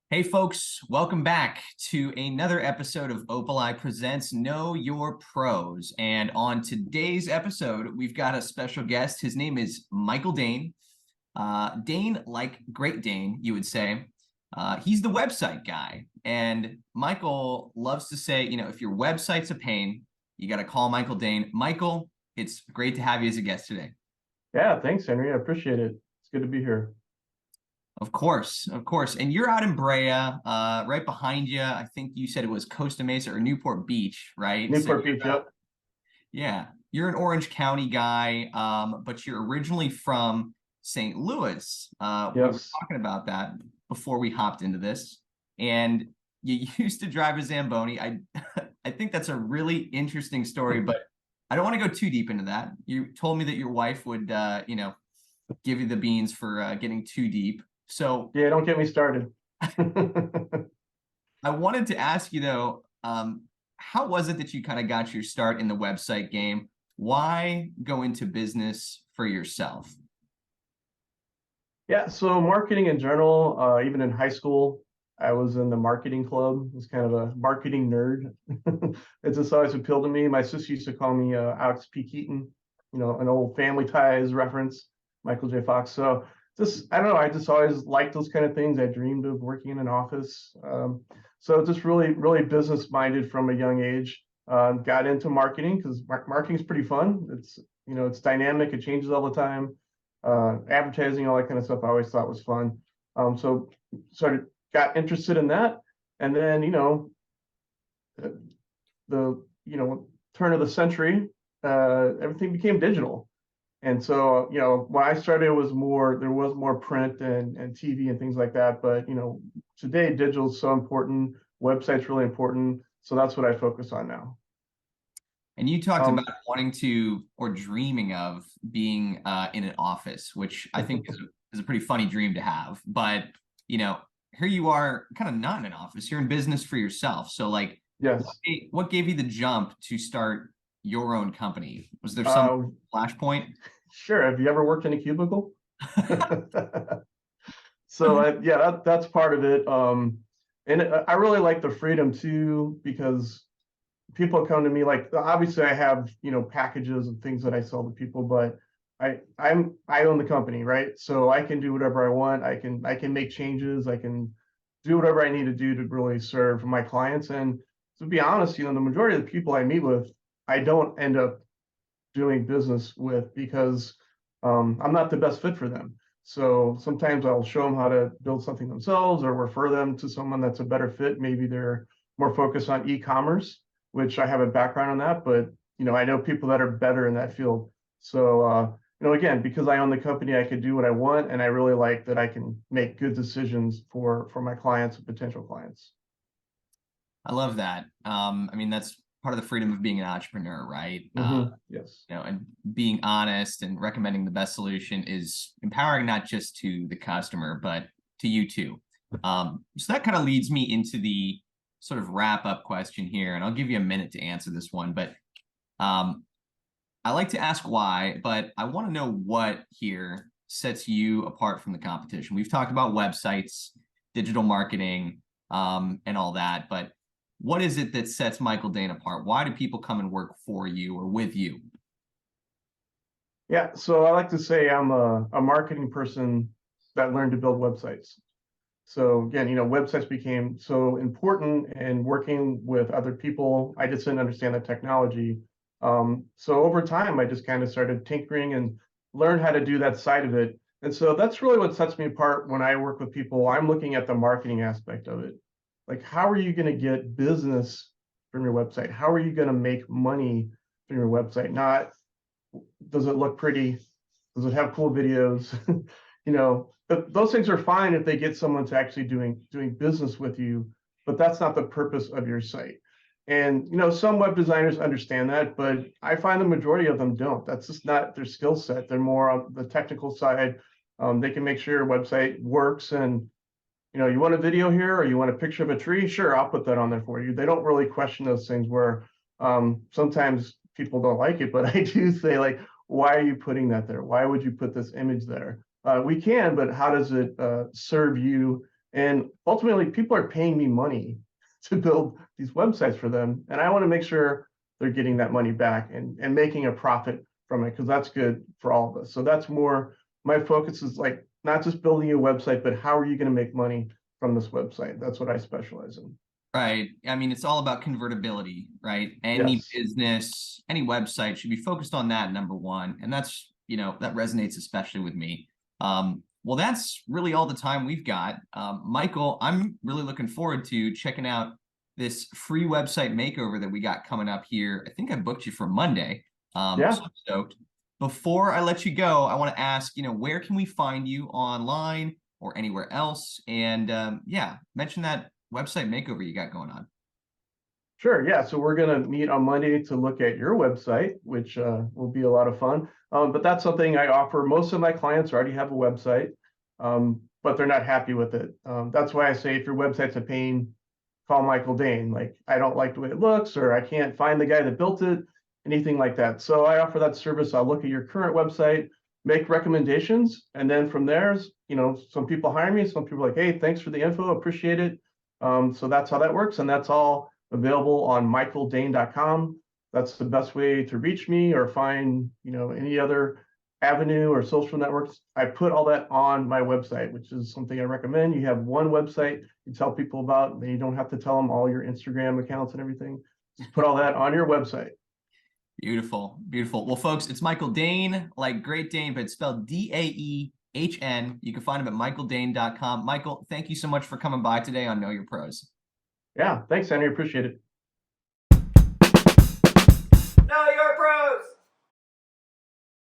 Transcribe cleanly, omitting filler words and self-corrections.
Hey folks, welcome back to another episode of Opaleye Presents Know Your Pros. And on today's episode, we've got a special guest. His name is Michael Daehn. Daehn, like Great Dane, you would say. He's the website guy. And Michael loves to say, if your website's a pain, you got to call Michael Daehn. Michael, it's great to have you as a guest today. Yeah, thanks, Henry. I appreciate it. It's good to be here. Of course, of course. And you're out in Brea, right behind you. I think you said it was Costa Mesa or Newport Beach, right? So Newport Beach, yep. yeah, you're an Orange County guy, but you're originally from St. Louis. We were Yes. talking about that before we hopped into this, and you used to drive a Zamboni. I think that's a really interesting story, but I don't want to go too deep into that. You told me that your wife would, give you the beans for getting too deep. So Yeah, don't get me started. I wanted to ask you though, how was it that you kind of got your start in the website game? Why go into business for yourself? Yeah, so marketing in general, even in high school, I was in the marketing club. I was kind of a marketing nerd. It just always appealed to me. My sister used to call me Alex P. Keaton, an old Family Ties reference, Michael J. Fox. So just, I don't know, I just always liked those kind of things. I dreamed of working in an office. So just really, really business minded from a young age. Got into marketing because marketing is pretty fun. It's dynamic. It changes all the time. Advertising, all that kind of stuff I always thought was fun. So got interested in that. And then, the turn of the century, everything became digital. And so, when I started, there was more print and TV and things like that. But, today digital is so important. Website's really important. So that's what I focus on now. And you talked about Um, wanting to or dreaming of being in an office, which I think is a pretty funny dream to have. But, here you are kind of not in an office. You're in business for yourself. So like, yes. what gave you the jump to start your own company? Was there some Uh, flashpoint? sure. Have you ever worked in a cubicle? So yeah, that's part of it. And I really like the freedom too, because people come to me like, obviously I have, packages and things that I sell to people, but I own the company, right? So I can do whatever I want. I can make changes. I can do whatever I need to do to really serve my clients. And to be honest, the majority of the people I meet with, I don't end up doing business with because I'm not the best fit for them. So sometimes I'll show them how to build something themselves or refer them to someone that's a better fit. Maybe they're more focused on e-commerce, which I have a background on that, but I know people that are better in that field. So again, because I own the company, I could do what I want, and I really like that I can make good decisions for my clients and potential clients. I love that. I mean, that's part of the freedom of being an entrepreneur, right? Yes. And being honest and recommending the best solution is empowering not just to the customer, but to you too. So that kind of leads me into the sort of wrap up question here, and I'll give you a minute to answer this one. But um, I like to ask why, but I want to know what here sets you apart from the competition. We've talked about websites, digital marketing, and all that, but what is it that sets Michael Daehn apart? Why do people come and work for you or with you? Yeah, so I like to say I'm a marketing person that learned to build websites. So again, websites became so important and working with other people. I just didn't understand the technology. So over time, I just kind of started tinkering and learned how to do that side of it. And so that's really what sets me apart when I work with people. I'm looking at the marketing aspect of it. Like, how are you going to get business from your website? How are you going to make money from your website? Not, does it look pretty? Does it have cool videos? Those things are fine if they get someone to actually doing business with you, but that's not the purpose of your site. And some web designers understand that, but I find the majority of them don't. That's just not their skill set. They're more on the technical side. They can make sure your website works, and you want a video here or you want a picture of a tree? Sure, I'll put that on there for you. They don't really question those things where sometimes people don't like it, but I do say, like, why are you putting that there? Why would you put this image there? We can, but how does it serve you And ultimately, people are paying me money to build these websites for them. And I want to make sure they're getting that money back and making a profit from it, because that's good for all of us. So that's more my focus is like not just building a website, but how are you going to make money from this website? That's what I specialize in. Right. I mean, it's all about convertibility, right? Any Yes. business, any website should be focused on that, number one. And that's, that resonates especially with me. Well, that's really all the time we've got. Michael, I'm really looking forward to checking out this free website makeover that we got coming up here. I think I booked you for Monday. Yeah. So I'm stoked. Before I let you go, I want to ask, where can we find you online or anywhere else? And yeah, mention that website makeover you got going on. Sure. Yeah. So we're going to meet on Monday to look at your website, which will be a lot of fun. But that's something I offer. Most of my clients already have a website, but they're not happy with it. That's why I say if your website's a pain, call Michael Daehn. Like, I don't like the way it looks, or I can't find the guy that built it, anything like that. So I offer that service. I'll look at your current website, make recommendations, and then from there, some people hire me, some people are like, hey, thanks for the info, appreciate it. So that's how that works, and that's all available on michaeldaehn.com. That's the best way to reach me or find, any other avenue or social networks. I put all that on my website, which is something I recommend. You have one website you tell people about, then you don't have to tell them all your Instagram accounts and everything. Just put all that on your website. Beautiful, beautiful. Well, folks, it's Michael Daehn, like Great Dane, but it's spelled Daehn. You can find him at michaeldaehn.com. Michael, thank you so much for coming by today on Know Your Pros. Yeah, thanks, Henry. Appreciate it. Know Your Pros.